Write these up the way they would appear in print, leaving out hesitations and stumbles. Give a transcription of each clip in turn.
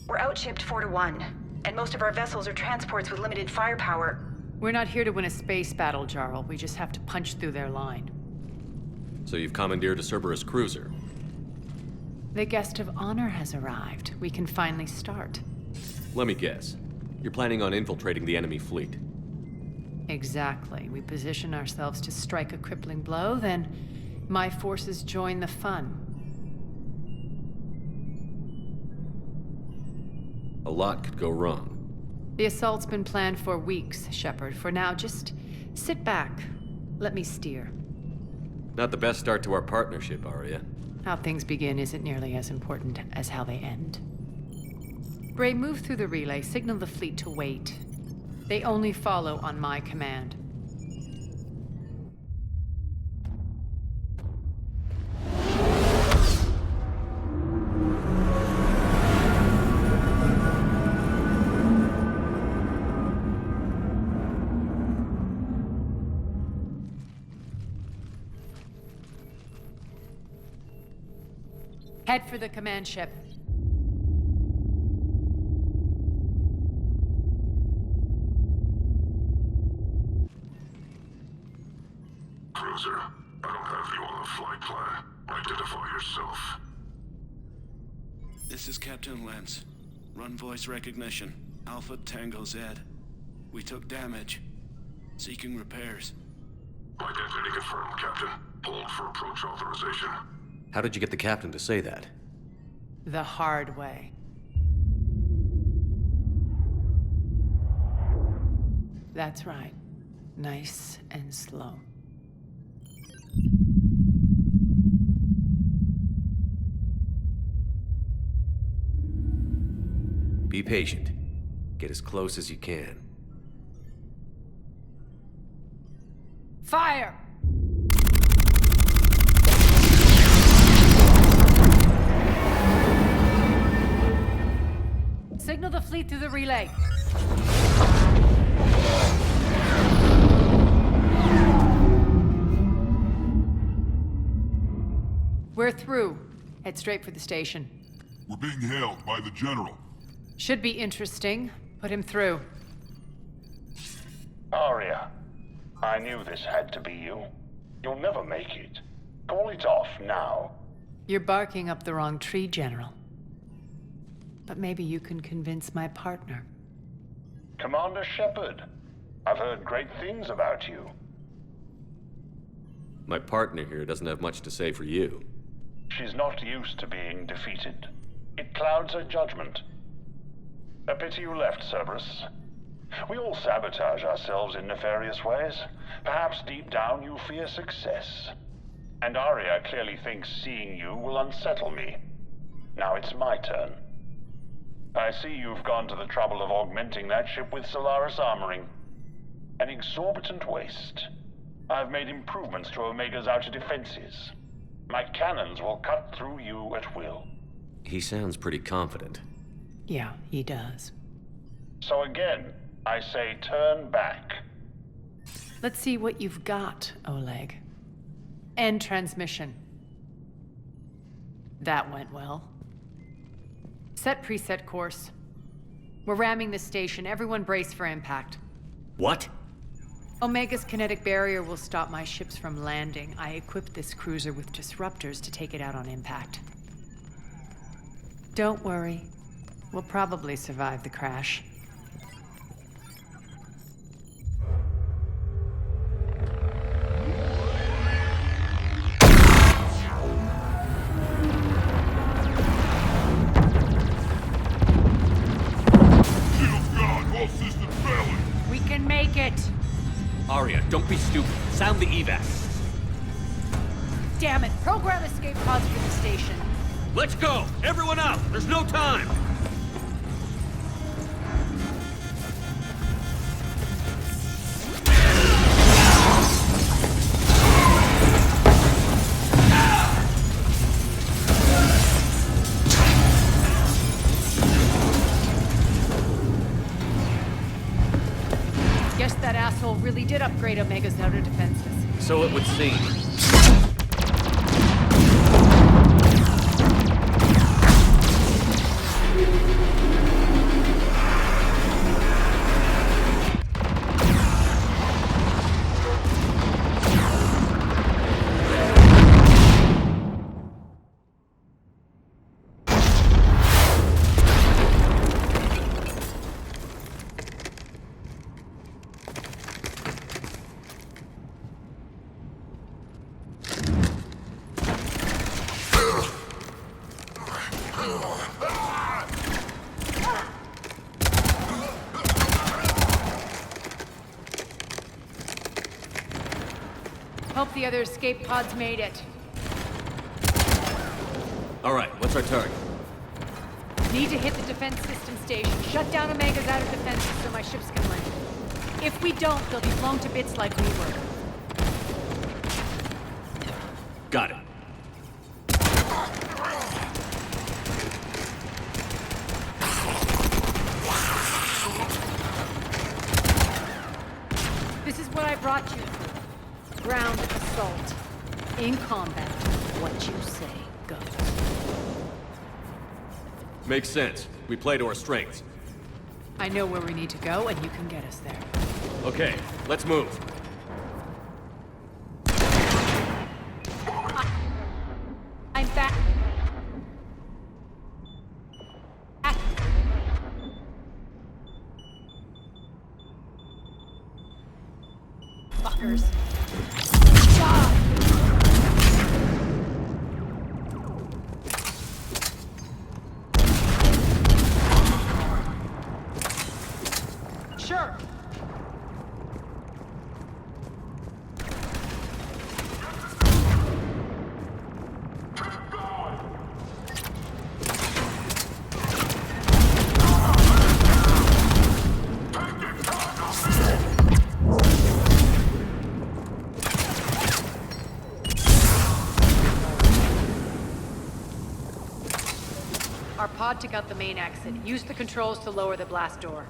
We're outshipped 4-1, and most of our vessels are transports with limited firepower. We're not here to win a space battle, Jarl. We just have to punch through their line. So you've commandeered a Cerberus cruiser? The guest of honor has arrived. We can finally start. Let me guess. You're planning on infiltrating the enemy fleet? Exactly. We position ourselves to strike a crippling blow, then my forces join the fun. A lot could go wrong. The assault's been planned for weeks, Shepard. For now, just sit back. Let me steer. Not the best start to our partnership, Aria. How things begin isn't nearly as important as how they end. Bray, move through the relay. Signal the fleet to wait. They only follow on my command. Head for the command ship. Cruiser, I don't have you on the flight plan. Identify yourself. This is Captain Lance. Run voice recognition. Alpha Tango Z. We took damage. Seeking repairs. Identity confirmed, Captain. Hold for approach authorization. How did you get the captain to say that? The hard way. That's right. Nice and slow. Be patient. Get as close as you can. Fire! Signal the fleet through the relay. We're through. Head straight for the station. We're being hailed by the General. Should be interesting. Put him through. Aria, I knew this had to be you. You'll never make it. Call it off now. You're barking up the wrong tree, General. But maybe you can convince my partner. Commander Shepard, I've heard great things about you. My partner here doesn't have much to say for you. She's not used to being defeated. It clouds her judgment. A pity you left, Cerberus. We all sabotage ourselves in nefarious ways. Perhaps deep down you fear success. And Aria clearly thinks seeing you will unsettle me. Now it's my turn. I see you've gone to the trouble of augmenting that ship with Solaris armoring. An exorbitant waste. I've made improvements to Omega's outer defenses. My cannons will cut through you at will. He sounds pretty confident. Yeah, he does. So again, I say turn back. Let's see what you've got, Oleg. End transmission. That went well. Set preset course. We're ramming the station. Everyone brace for impact. What? Omega's kinetic barrier will stop my ships from landing. I equipped this cruiser with disruptors to take it out on impact. Don't worry. We'll probably survive the crash. We can make it! Aria, don't be stupid. Sound the evac. Damn it! Program escape pods for the station. Let's go! Everyone out! There's no time! Guess that asshole really did upgrade Omega's outer defenses. So it would seem. Hope the other escape pods made it. All right, what's our target? Need to hit the defense system station. Shut down Omega's outer defenses so my ships can land. If we don't, they'll be blown to bits like we were. Got it. This is what I brought you for. Ground assault. In combat, what you say goes. Makes sense. We play to our strengths. I know where we need to go, and you can get us there. Okay, let's move. I'm back. Fuckers. God. Sure. Our pod took out the main exit. Use the controls to lower the blast door.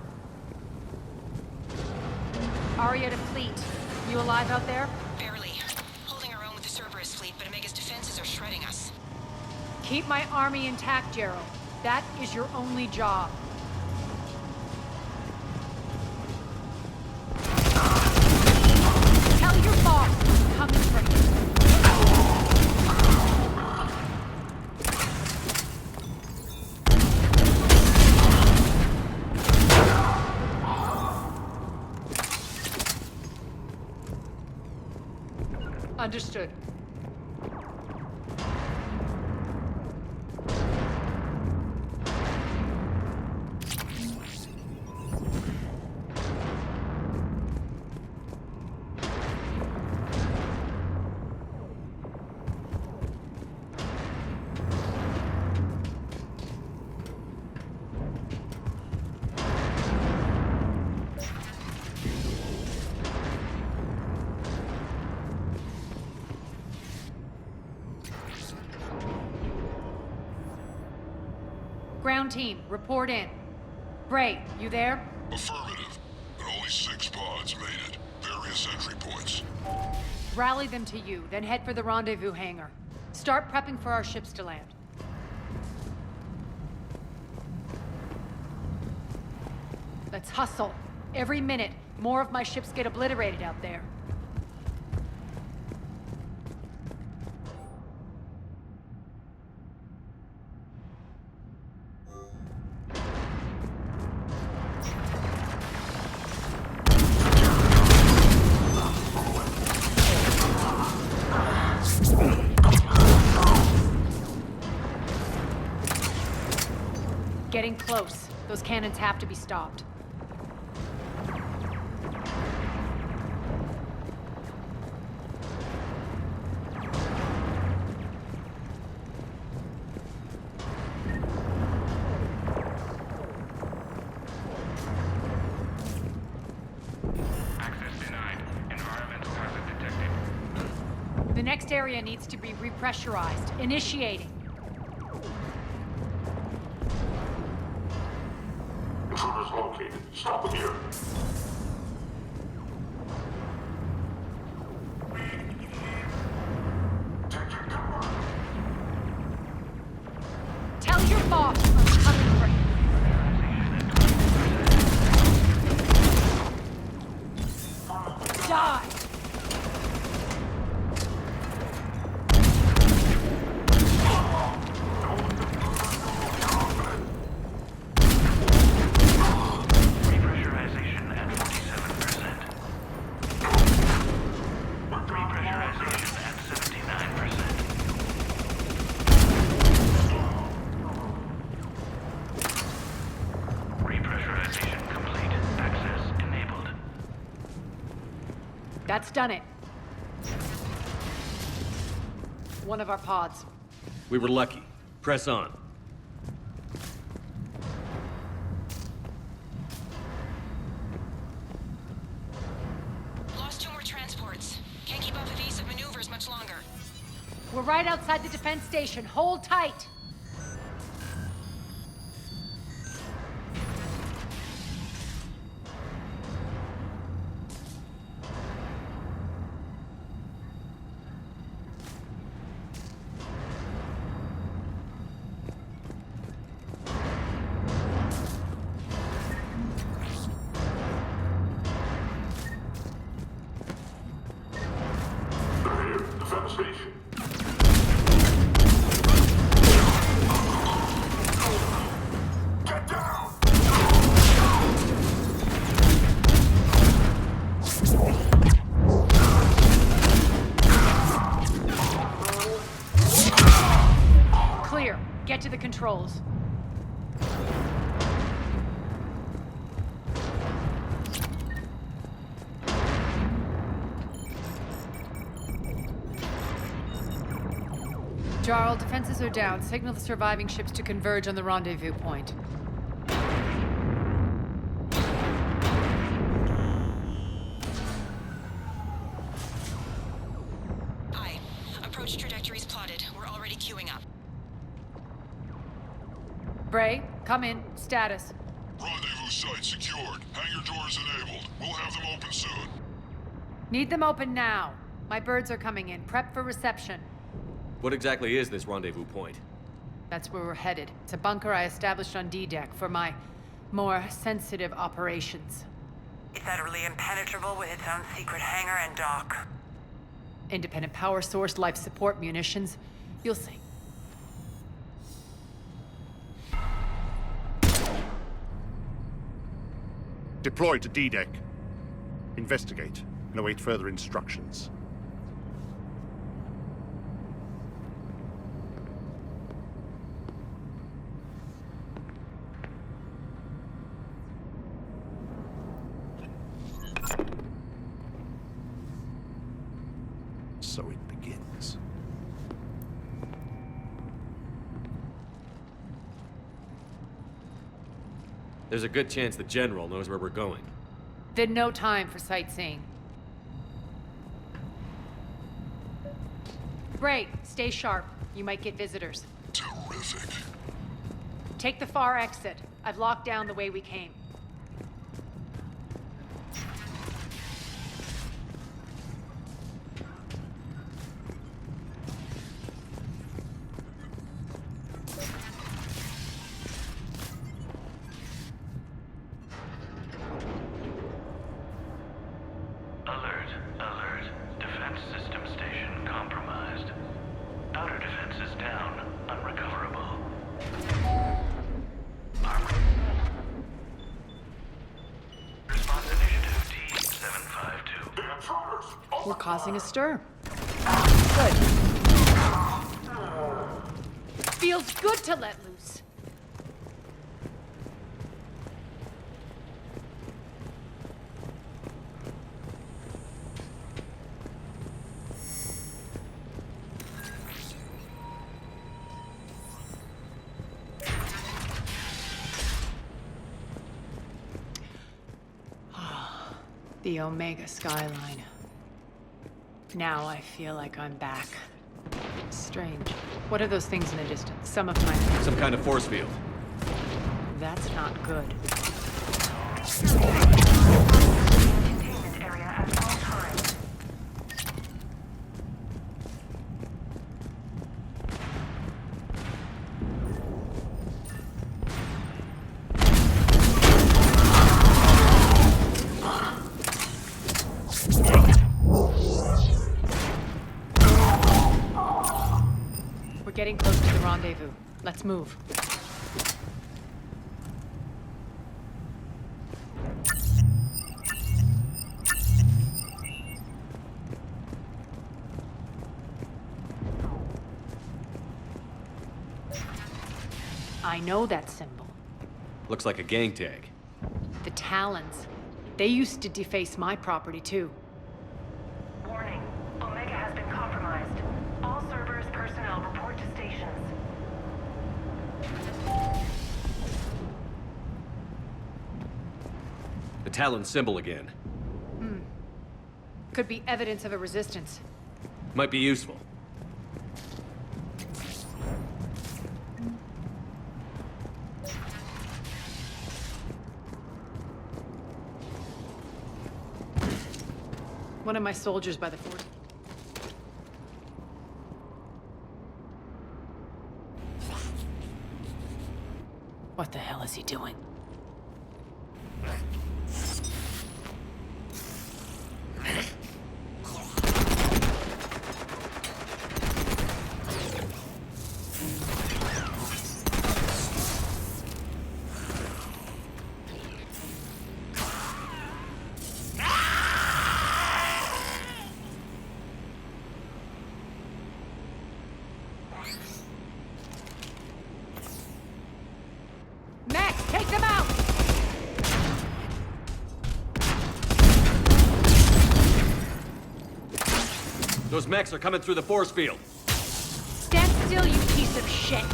Aria to fleet. You alive out there? Barely. Holding our own with the Cerberus fleet, but Omega's defenses are shredding us. Keep my army intact, Gerald. That is your only job. Tell your boss I'm coming for you. Understood. Ground team, report in. Bray, you there? Affirmative. But only 6 pods made it. Various entry points. Rally them to you, then head for the rendezvous hangar. Start prepping for our ships to land. Let's hustle. Every minute, more of my ships get obliterated out there. Getting close. Those cannons have to be stopped. Access denied. Environmental hazard detected. The next area needs to be repressurized. Initiating. Intruders located. Stop them here. Take your cover. Tell your boss I'm coming for you. Die! Repressurization at 47%. Repressurization at 79%. Repressurization complete. Access enabled. That's done it. One of our pods. We were lucky. Press on. Lost 2 more transports. Can't keep up evasive maneuvers much longer. We're right outside the defense station. Hold tight. They're here. Defend the station. Get down! Clear. Get to the controls. Jarl, defenses are down. Signal the surviving ships to converge on the rendezvous point. Aye. Approach trajectories plotted. We're already queuing up. Bray, come in. Status. Rendezvous site secured. Hangar doors enabled. We'll have them open soon. Need them open now. My birds are coming in. Prep for reception. What exactly is this rendezvous point? That's where we're headed. It's a bunker I established on D-Deck for my more sensitive operations. It's utterly impenetrable with its own secret hangar and dock. Independent power source, life support, munitions. You'll see. Deploy to D-Deck. Investigate and await further instructions. So it begins. There's a good chance the General knows where we're going. Then no time for sightseeing. Bray, stay sharp. You might get visitors. Terrific. Take the far exit. I've locked down the way we came. Alert, alert. Defense system station compromised. Outer defenses down, unrecoverable. Response initiative T-752. The intruders! We're causing a stir. Good. Feels good to let loose. The Omega skyline. Now I feel like I'm back. Strange. What are those things in the distance? Some of my... Some kind of force field. That's not good. Containment area at all times. We're getting close to the rendezvous. Let's move. I know that symbol. Looks like a gang tag. The Talons. They used to deface my property, too. Warning. Omega has been compromised. All Cerberus personnel report to stations. The Talon symbol again. Could be evidence of a resistance. Might be useful. One of my soldiers by the fort. What the hell is he doing? Max, take them out! Those mechs are coming through the force field. Stand still, you piece of shit!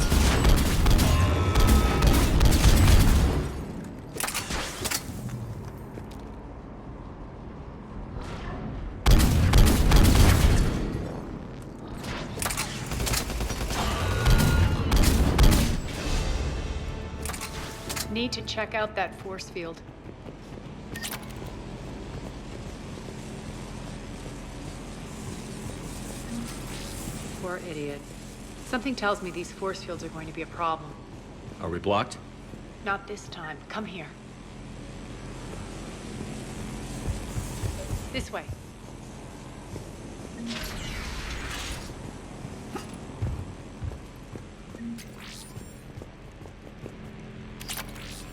Need to check out that force field. Poor idiot. Something tells me these force fields are going to be a problem. Are we blocked? Not this time. Come here. This way.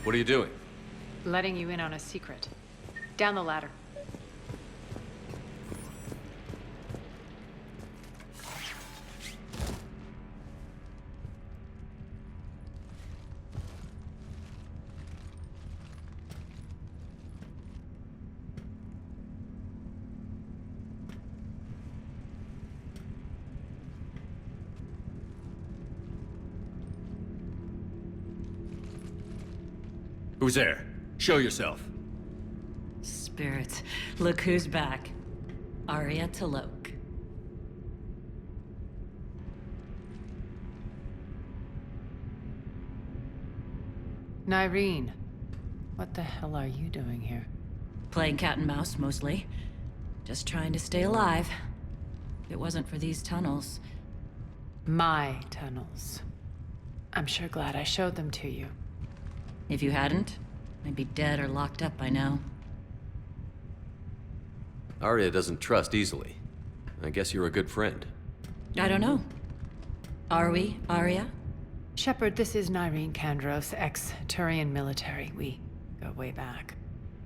What are you doing? Letting you in on a secret. Down the ladder. Who's there? Show yourself. Spirits, look who's back. Aria Talok. Nyreen, what the hell are you doing here? Playing cat and mouse, mostly. Just trying to stay alive. If it wasn't for these tunnels... My tunnels. I'm sure glad I showed them to you. If you hadn't, I'd be dead or locked up by now. Aria doesn't trust easily. I guess you're a good friend. I don't know. Are we, Aria? Shepard, this is Nyreen Kandros, ex-Turian military. We go way back.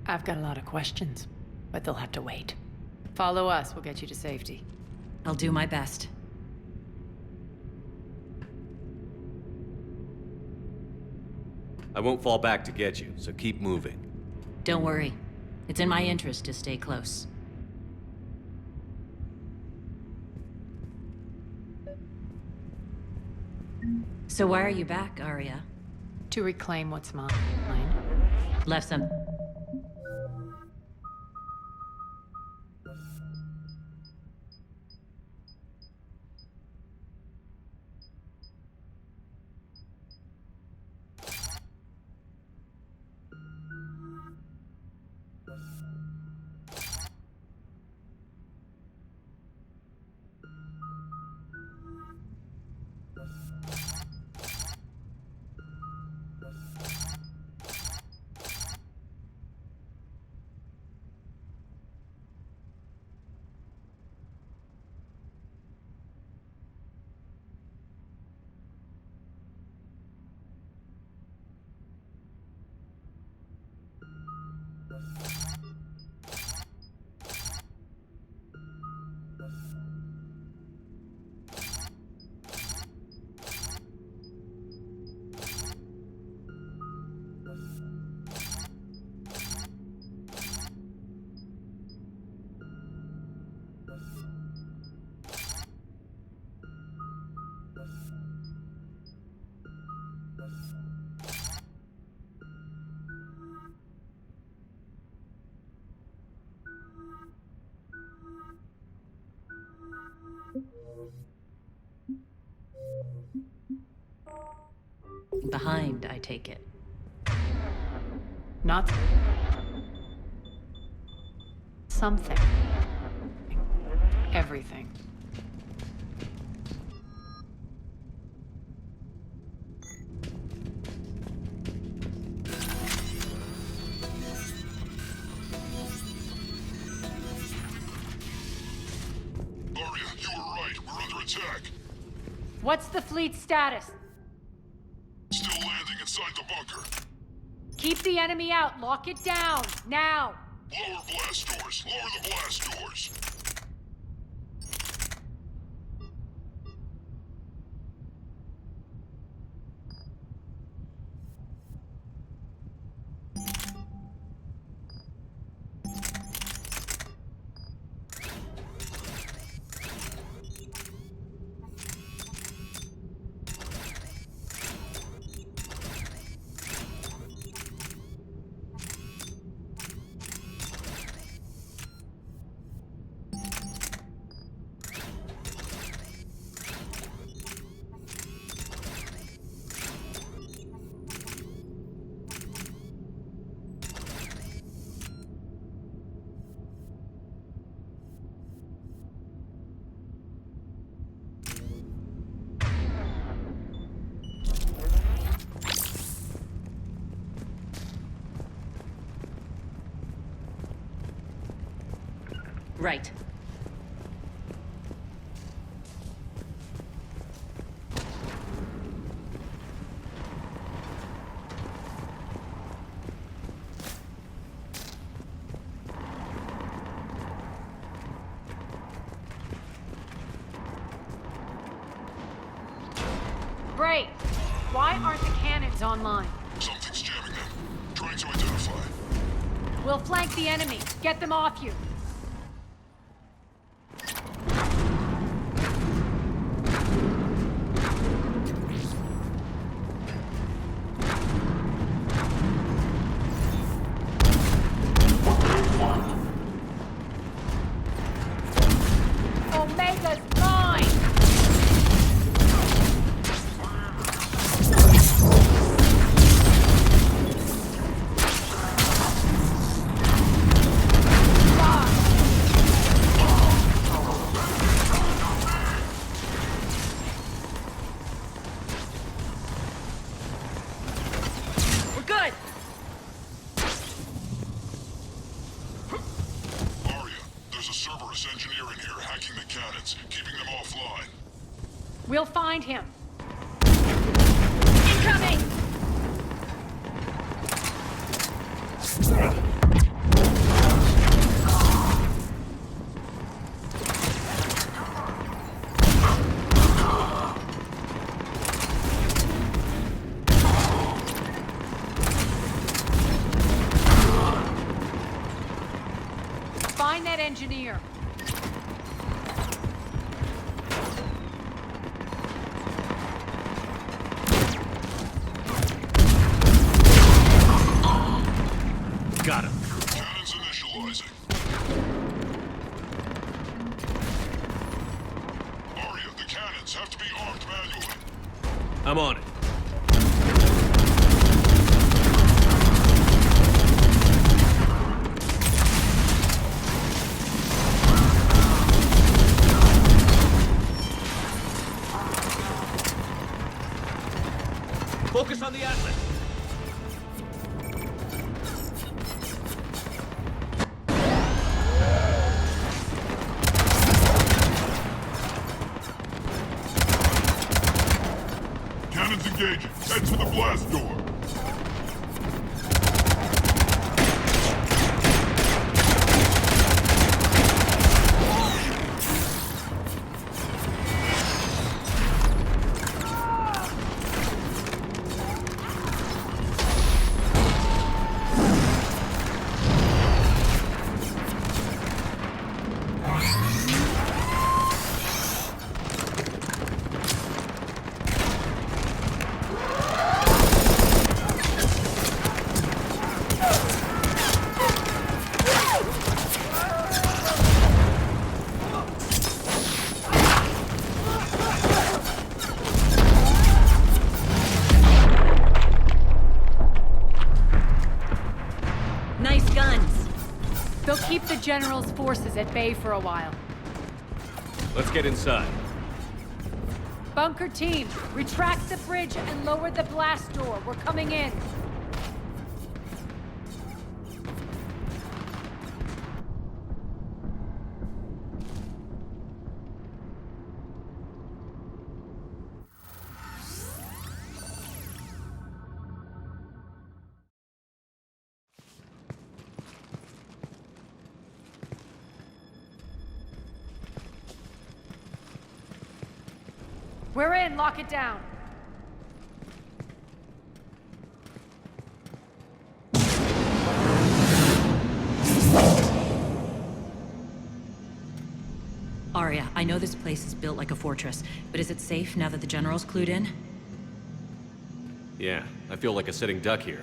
I've got a lot of questions, but they'll have to wait. Follow us, we'll get you to safety. I'll do my best. I won't fall back to get you, so keep moving. Don't worry. It's in my interest to stay close. So why are you back, Aria? To reclaim what's mine. Left some... Behind, I take it. Not... something. Everything. Aria, you were right. We're under attack. What's the fleet's status? Still landing inside the bunker. Keep the enemy out. Lock it down. Now. Lower blast doors. Lower the blast doors. Right. Bray, why aren't the cannons online? Something's jamming them. Trying to identify. We'll flank the enemy. Get them off you. Omega's mine! cannons, keeping them offline. We'll find him. Incoming! Find that engineer. Got him. Cannons initializing. Aria, the cannons have to be armed manually. I'm on it. Focus on the Atlas. Cannons engaging. Head to the blast door. Nice guns. They'll keep the General's forces at bay for a while. Let's get inside. Bunker team, retract the bridge and lower the blast door. We're coming in. We're in. Lock it down. Aria, I know this place is built like a fortress, but is it safe now that the General's clued in? Yeah, I feel like a sitting duck here.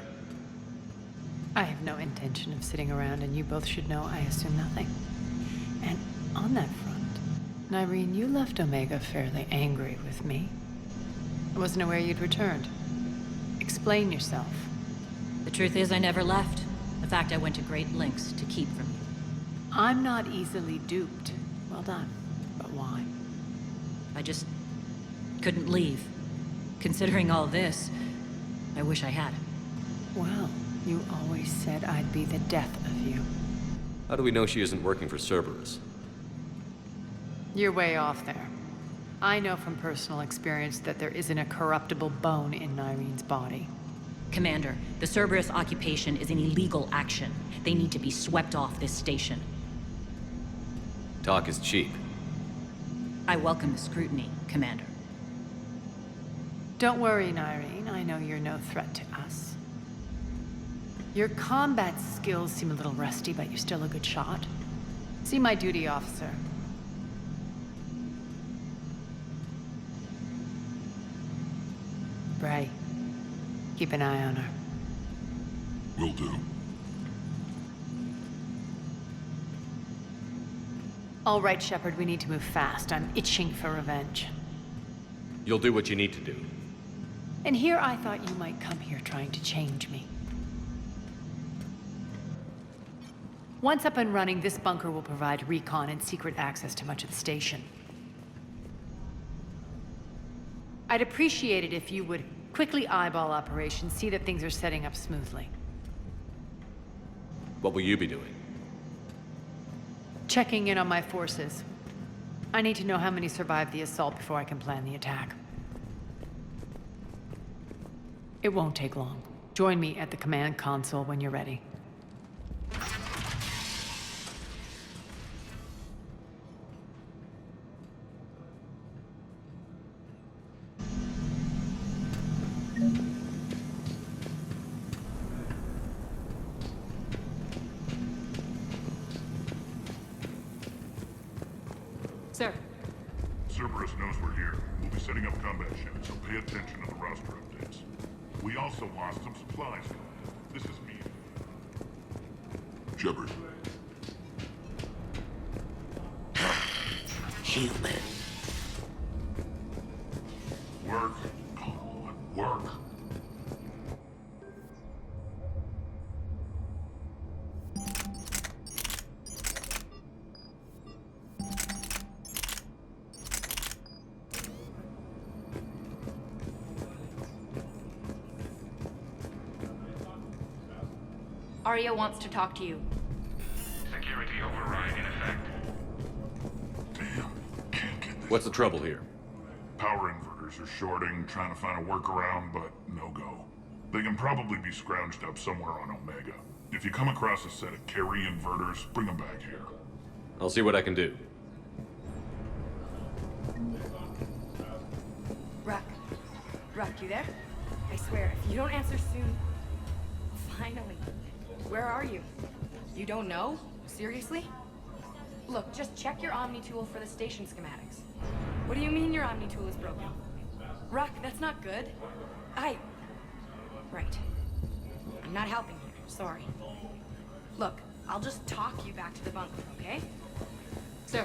I have no intention of sitting around, and you both should know I assume nothing. And on that front, Nyreen, you left Omega fairly angry with me. I wasn't aware you'd returned. Explain yourself. The truth is, I never left. The fact I went to great lengths to keep from you. I'm not easily duped. Well done. But why? I just couldn't leave. Considering all this, I wish I had. Well, you always said I'd be the death of you. How do we know she isn't working for Cerberus? You're way off there. I know from personal experience that there isn't a corruptible bone in Nyreen's body. Commander, the Cerberus occupation is an illegal action. They need to be swept off this station. Talk is cheap. I welcome the scrutiny, Commander. Don't worry, Nyreen. I know you're no threat to us. Your combat skills seem a little rusty, but you're still a good shot. See my duty officer. Bray, keep an eye on her. Will do. All right, Shepard, we need to move fast. I'm itching for revenge. You'll do what you need to do. And here I thought you might come here trying to change me. Once up and running, this bunker will provide recon and secret access to much of the station. I'd appreciate it if you would quickly eyeball operations, see that things are setting up smoothly. What will you be doing? Checking in on my forces. I need to know how many survived the assault before I can plan the attack. It won't take long. Join me at the command console when you're ready. Sir. Cerberus knows we're here. We'll be setting up combat ships, so pay attention to the roster updates. We also lost some supplies. This is me. Shepard. Human. Work. Come on, work. Aria wants to talk to you. Security override in effect. Damn, can't get this. What's the trouble here? Power inverters are shorting, trying to find a workaround, but no go. They can probably be scrounged up somewhere on Omega. If you come across a set of carry inverters, bring them back here. I'll see what I can do. Ruck. Ruck, you there? I swear, if you don't answer soon... Finally. Where are you? You don't know? Seriously? Look, just check your Omni tool for the station schematics. What do you mean your Omni tool is broken? Ruck, that's not good. Right. I'm not helping here. Sorry. Look, I'll just talk you back to the bunker, okay? Sir.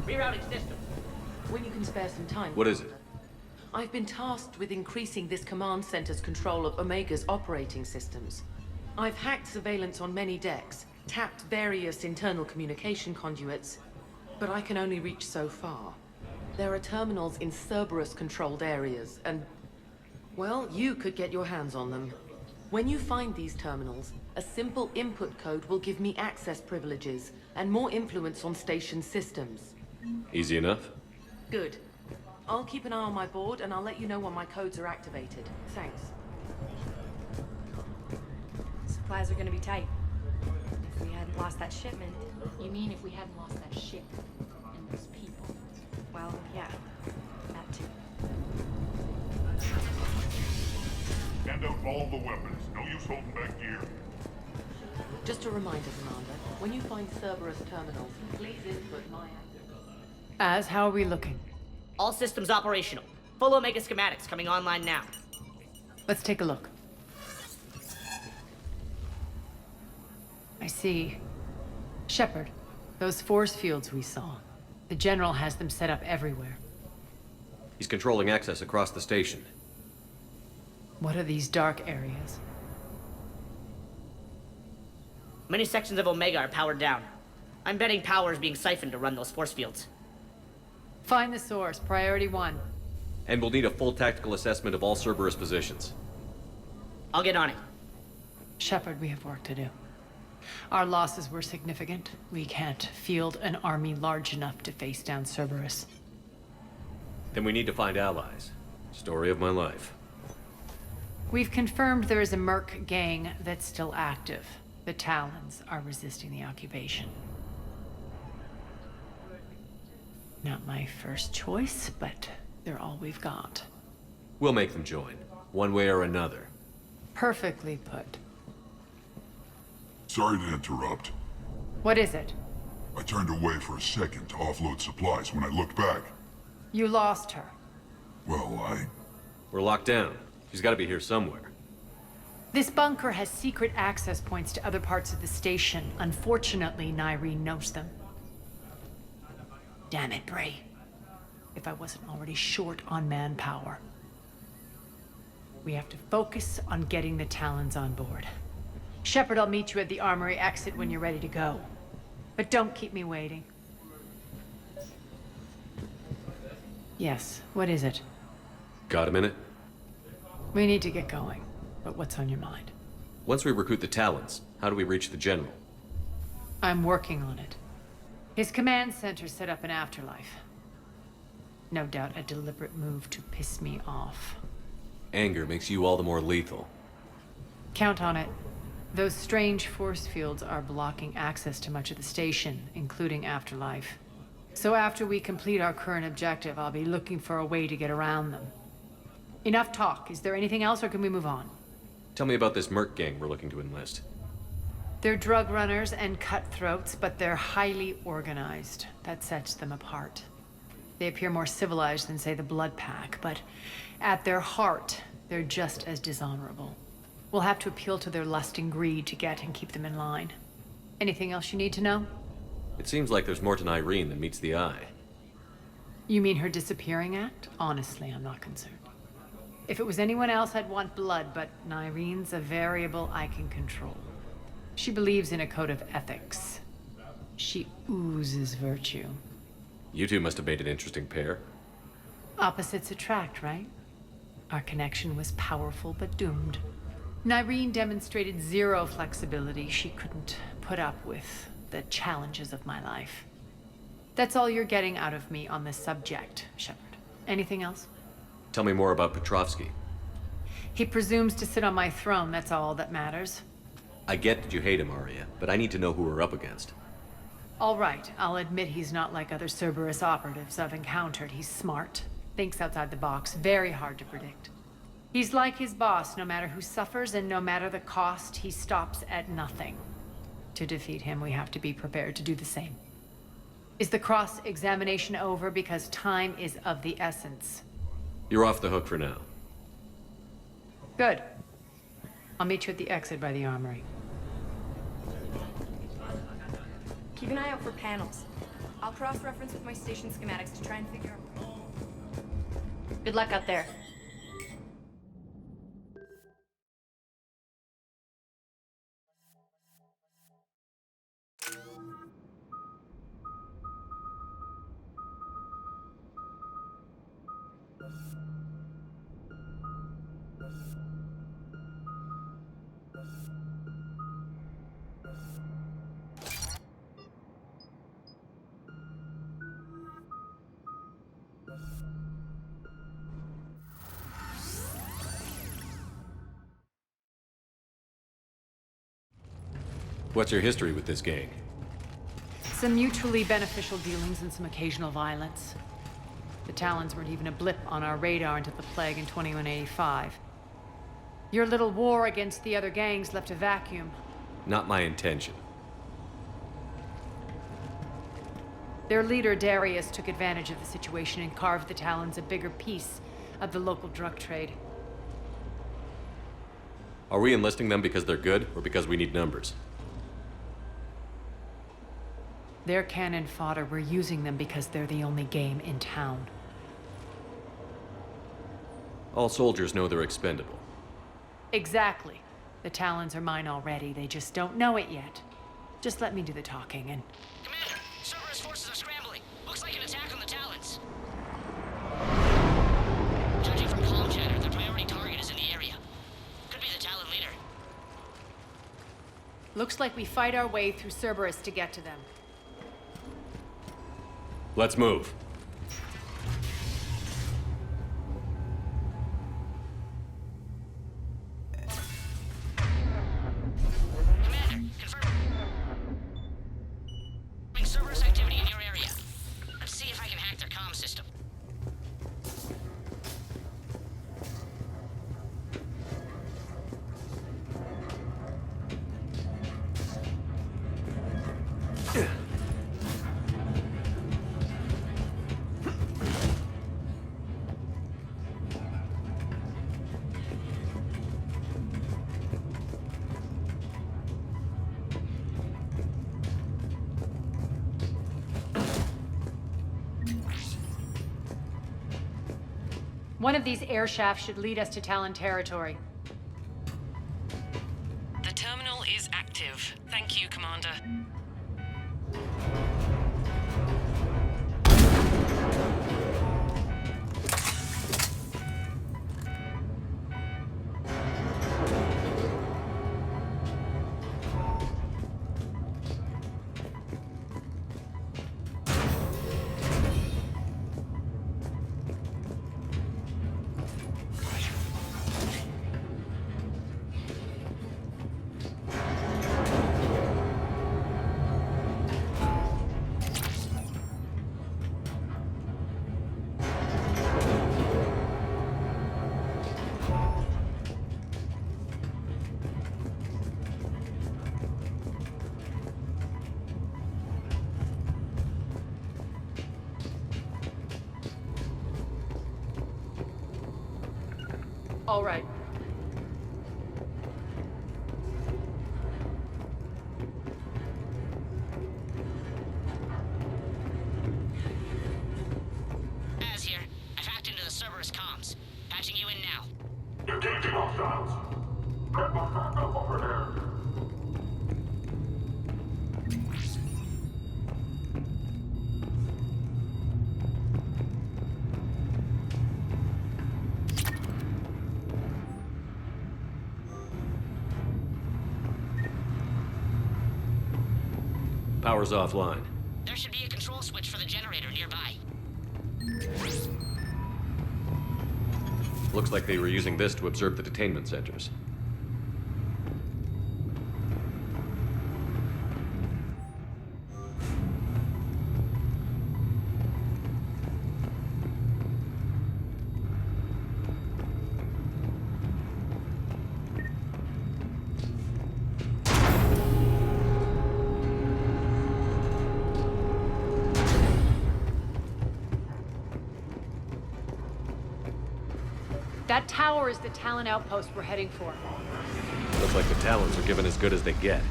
Rerouting system. When you can spare some time. What is it? I've been tasked with increasing this command center's control of Omega's operating systems. I've hacked surveillance on many decks, tapped various internal communication conduits, but I can only reach so far. There are terminals in Cerberus-controlled areas, and... well, you could get your hands on them. When you find these terminals, a simple input code will give me access privileges and more influence on station systems. Easy enough? Good. I'll keep an eye on my board, and I'll let you know when my codes are activated. Thanks. Supplies are gonna be tight. If we hadn't lost that shipment... You mean if we hadn't lost that ship and those people? Well, yeah. That too. Hand out all the weapons. No use holding back gear. Just a reminder, Commander. When you find Cerberus terminals, please input my Az, how are we looking? All systems operational. Full Omega schematics coming online now. Let's take a look. I see. Shepard, those force fields we saw. The General has them set up everywhere. He's controlling access across the station. What are these dark areas? Many sections of Omega are powered down. I'm betting power is being siphoned to run those force fields. Find the source, priority 1. And we'll need a full tactical assessment of all Cerberus positions. I'll get on it. Shepard, we have work to do. Our losses were significant. We can't field an army large enough to face down Cerberus. Then we need to find allies. Story of my life. We've confirmed there is a Merc gang that's still active. The Talons are resisting the occupation. Not my first choice, but they're all we've got. We'll make them join, one way or another. Perfectly put. Sorry to interrupt. What is it? I turned away for a second to offload supplies. When I looked back, You lost her. well, We're locked down. She's got to be here somewhere. This bunker has secret access points to other parts of the station. Unfortunately, Nyreen knows them. Damn it, Bray. If I wasn't already short on manpower. We have to focus on getting the Talons on board. Shepard, I'll meet you at the armory exit when you're ready to go. But don't keep me waiting. Yes, what is it? Got a minute? We need to get going. But what's on your mind? Once we recruit the Talons, how do we reach the General? I'm working on it. His command center set up an afterlife. No doubt a deliberate move to piss me off. Anger makes you all the more lethal. Count on it. Those strange force fields are blocking access to much of the station, including Afterlife. So after we complete our current objective, I'll be looking for a way to get around them. Enough talk. Is there anything else, or can we move on? Tell me about this merc gang we're looking to enlist. They're drug runners and cutthroats, but they're highly organized. That sets them apart. They appear more civilized than, say, the Blood Pack, but at their heart, they're just as dishonorable. We'll have to appeal to their lust and greed to get and keep them in line. Anything else you need to know? It seems like there's more to Irene than meets the eye. You mean her disappearing act? Honestly, I'm not concerned. If it was anyone else, I'd want blood, but Irene's a variable I can control. She believes in a code of ethics. She oozes virtue. You two must have made an interesting pair. Opposites attract, right? Our connection was powerful but doomed. Irene demonstrated zero flexibility. She couldn't put up with the challenges of my life. That's all you're getting out of me on this subject, Shepard. Anything else? Tell me more about Petrovsky. He presumes to sit on my throne, that's all that matters. I get that you hate him, Aria, but I need to know who we're up against. All right, I'll admit he's not like other Cerberus operatives I've encountered. He's smart, thinks outside the box, very hard to predict. He's like his boss, no matter who suffers and no matter the cost, he stops at nothing. To defeat him, we have to be prepared to do the same. Is the cross-examination over? Because time is of the essence. You're off the hook for now. Good. I'll meet you at the exit by the armory. Keep an eye out for panels. I'll cross-reference with my station schematics to try and figure out... Good luck out there. What's your history with this gang? Some mutually beneficial dealings and some occasional violence. The Talons weren't even a blip on our radar until the plague in 2185. Your little war against the other gangs left a vacuum. Not my intention. Their leader, Darius, took advantage of the situation and carved the Talons a bigger piece of the local drug trade. Are we enlisting them because they're good, or because we need numbers? They're cannon fodder. We're using them because they're the only game in town. All soldiers know they're expendable. Exactly. The Talons are mine already. They just don't know it yet. Just let me do the talking and... Commander, Cerberus forces are scrambling. Looks like an attack on the Talons. Judging from comm chatter, their priority target is in the area. Could be the Talon leader. Looks like we fight our way through Cerberus to get to them. Let's move. Commander, confirm. Cerberus activity in your area. Let's see if I can hack their comm system. One of these air shafts should lead us to Talon territory. The terminal is active. Thank you, Commander. All right. Az here. I've hacked into the Cerberus comms. Patching you in now. Engaging hostiles. Get the fuck up over there. Power's offline. There should be a control switch for the generator nearby. Looks like they were using this to observe the detainment centers. That tower is the Talon outpost we're heading for. Looks like the Talons are given as good as they get.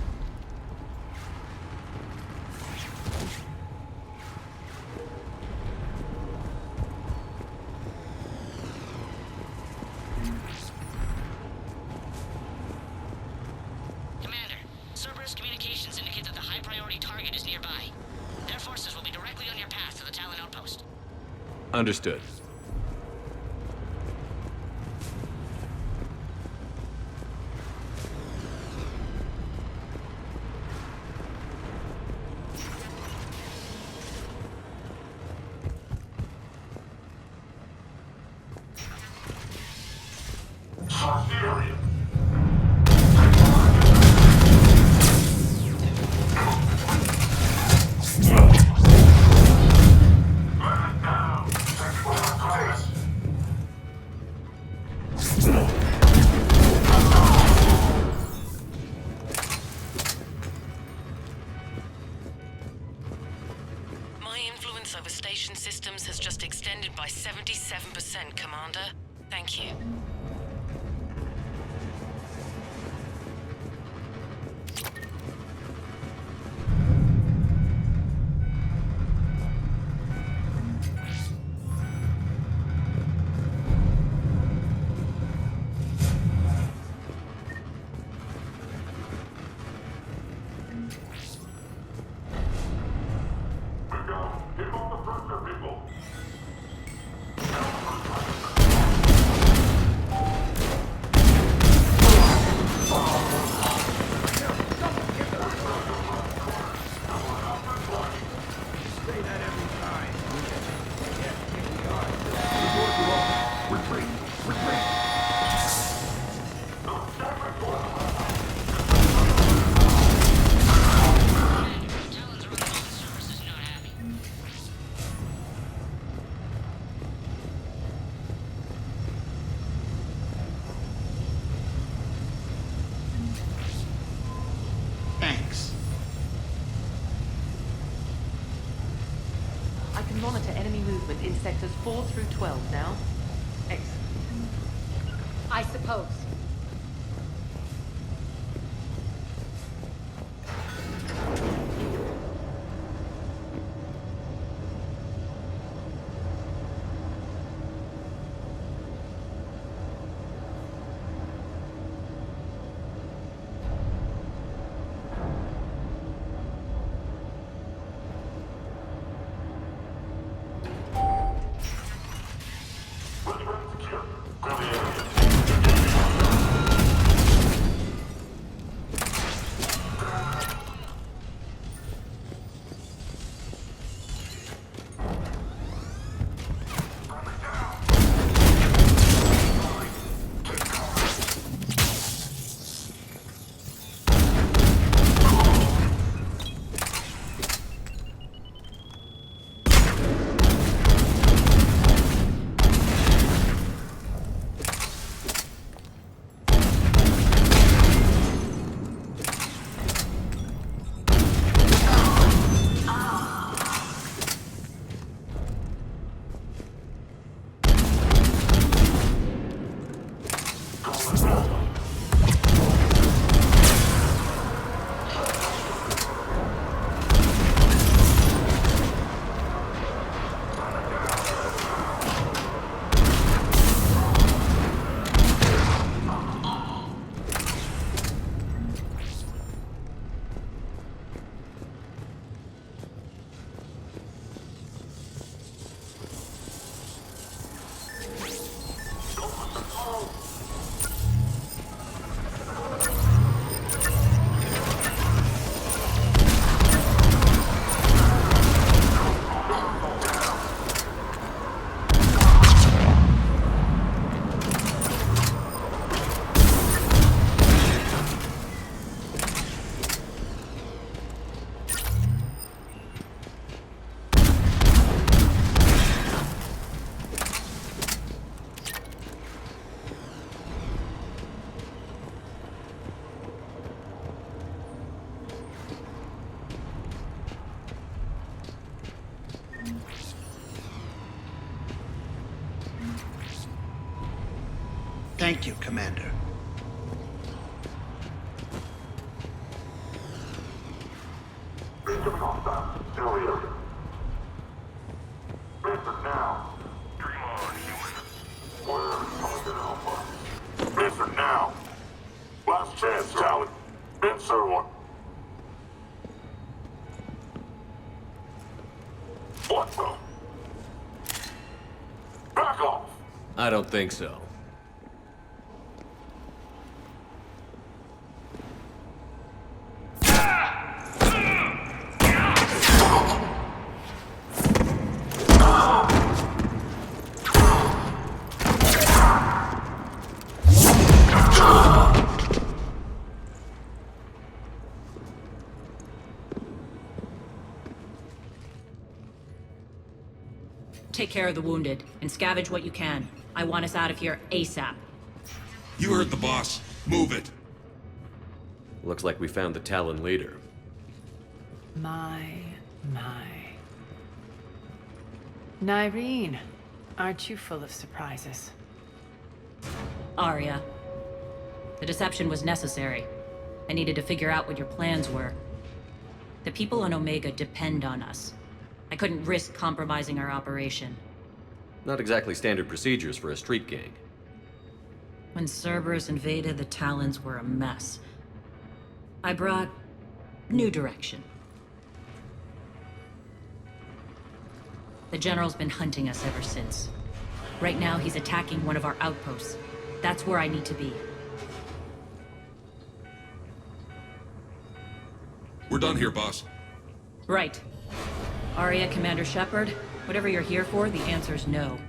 Commander, Cerberus communications indicate that the high-priority target is nearby. Their forces will be directly on your path to the Talon outpost. Understood. Aria. My influence over station systems has just extended by 77%, Commander. Thank you. I can monitor enemy movement in sectors 4 through 12 now. Excellent. I suppose. Thank you, Commander. Incoming hostile. Aria. Answer now. Dream on, human. Where is Target Alpha? Answer now. Last chance, Talon. Answer one. What the? Back off! I don't think so. Take care of the wounded, and scavenge what you can. I want us out of here ASAP. You heard the boss. Move it. Looks like we found the Talon leader. My. Nyreen, aren't you full of surprises? Aria. The deception was necessary. I needed to figure out what your plans were. The people on Omega depend on us. I couldn't risk compromising our operation. Not exactly standard procedures for a street gang. When Cerberus invaded, the Talons were a mess. I brought new direction. The General's been hunting us ever since. Right now, he's attacking one of our outposts. That's where I need to be. We're done here, boss. Right. Aria, Commander Shepard, whatever you're here for, the answer's no.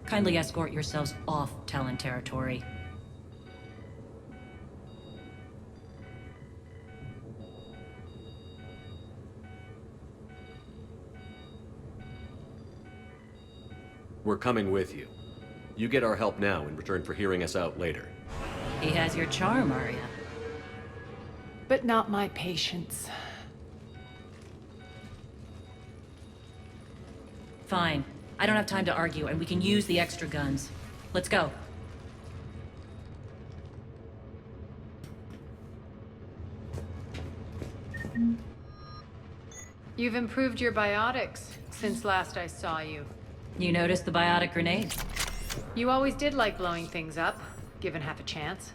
Kindly escort yourselves off Talon territory. We're coming with you. You get our help now in return for hearing us out later. He has your charm, Aria. But not my patience. Fine. I don't have time to argue, and we can use the extra guns. Let's go. You've improved your biotics since last I saw you. You noticed the biotic grenade? You always did like blowing things up, given half a chance.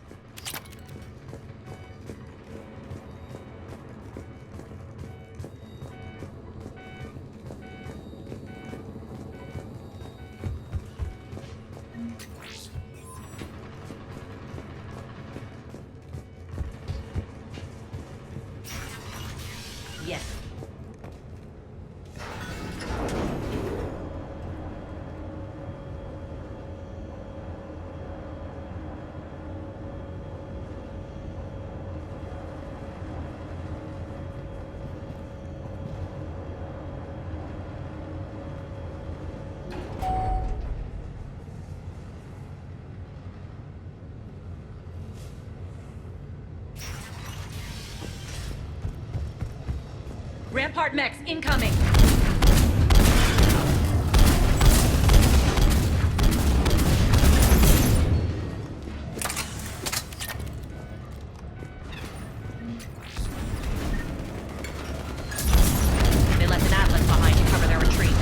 Yes. Rampart mechs incoming! They left an Atlas behind to cover their retreat.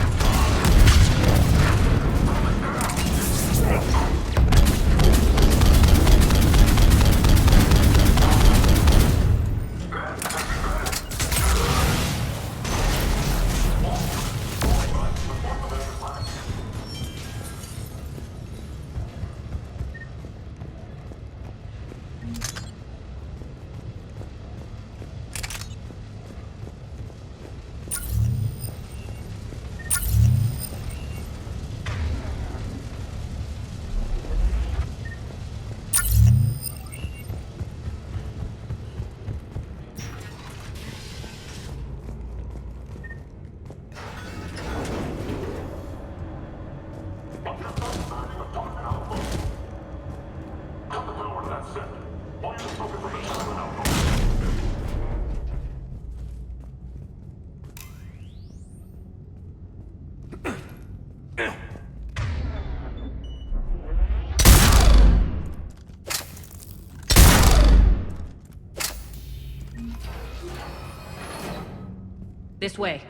This way.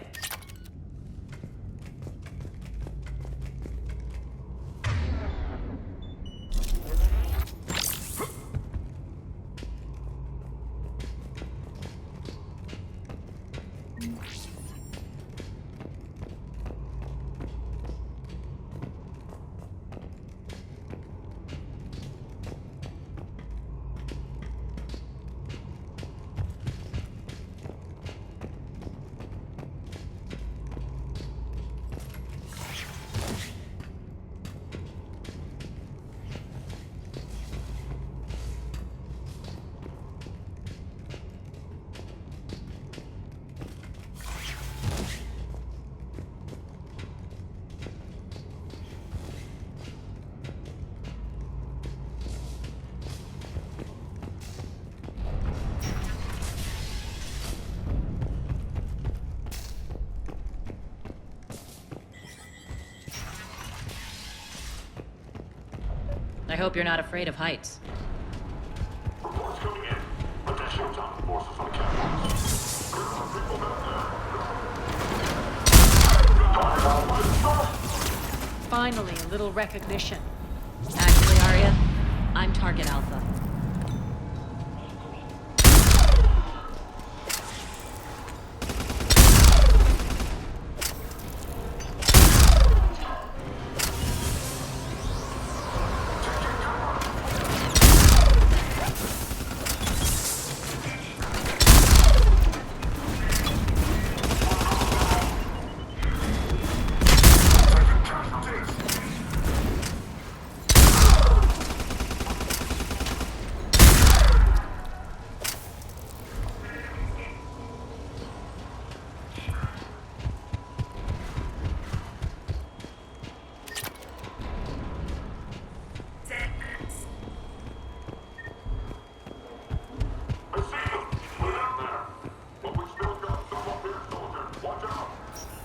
I hope you're not afraid of heights. Reports coming in. Additional time forces on catwalks. Finally, a little recognition. Actually, Aria, I'm Target Alpha.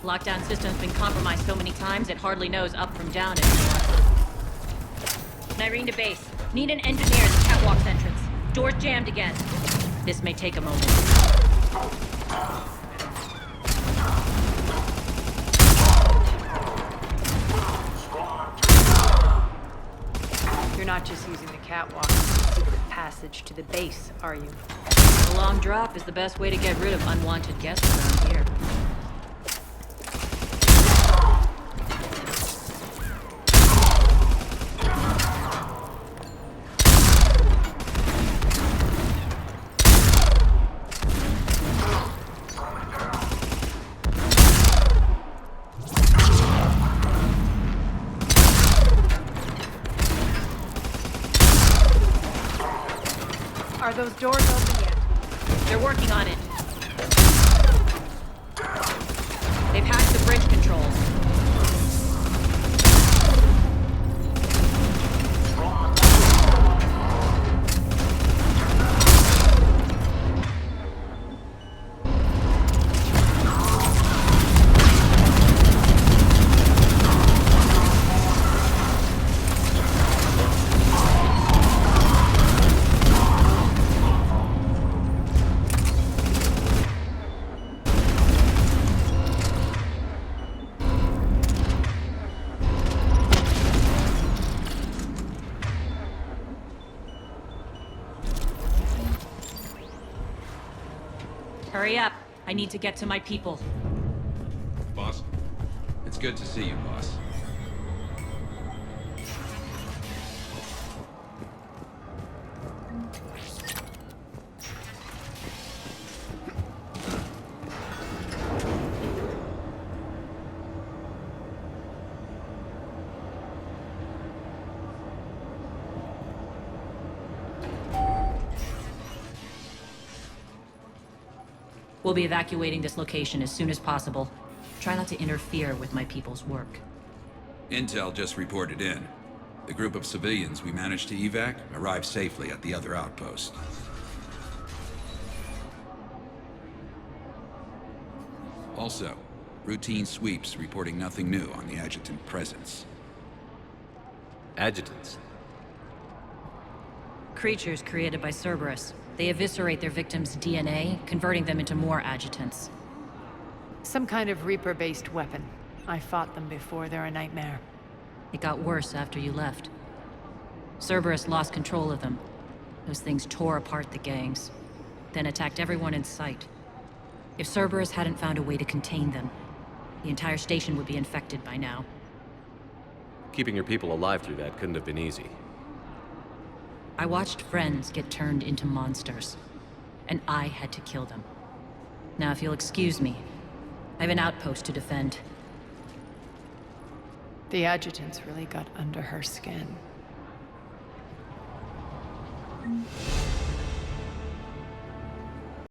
Lockdown system's been compromised so many times it hardly knows up from down anymore. Nyrene to base. Need an engineer at the catwalk's entrance. Door's jammed again. This may take a moment. You're not just using the catwalk as a secret passage to the base, are you? A long drop is the best way to get rid of unwanted guests around here. Are those doors open yet? They're working on it. They've hacked the bridge controls. Hurry up. I need to get to my people. Boss? It's good to see you, boss. We'll be evacuating this location as soon as possible. Try not to interfere with my people's work. Intel just reported in. The group of civilians we managed to evac arrived safely at the other outpost. Also, routine sweeps reporting nothing new on the adjutant presence. Adjutants? Creatures created by Cerberus. They eviscerate their victims' DNA, converting them into more adjutants. Some kind of Reaper-based weapon. I fought them before, they're a nightmare. It got worse after you left. Cerberus lost control of them. Those things tore apart the gangs, then attacked everyone in sight. If Cerberus hadn't found a way to contain them, the entire station would be infected by now. Keeping your people alive through that couldn't have been easy. I watched friends get turned into monsters, and I had to kill them. Now, if you'll excuse me, I have an outpost to defend. The adjutants really got under her skin.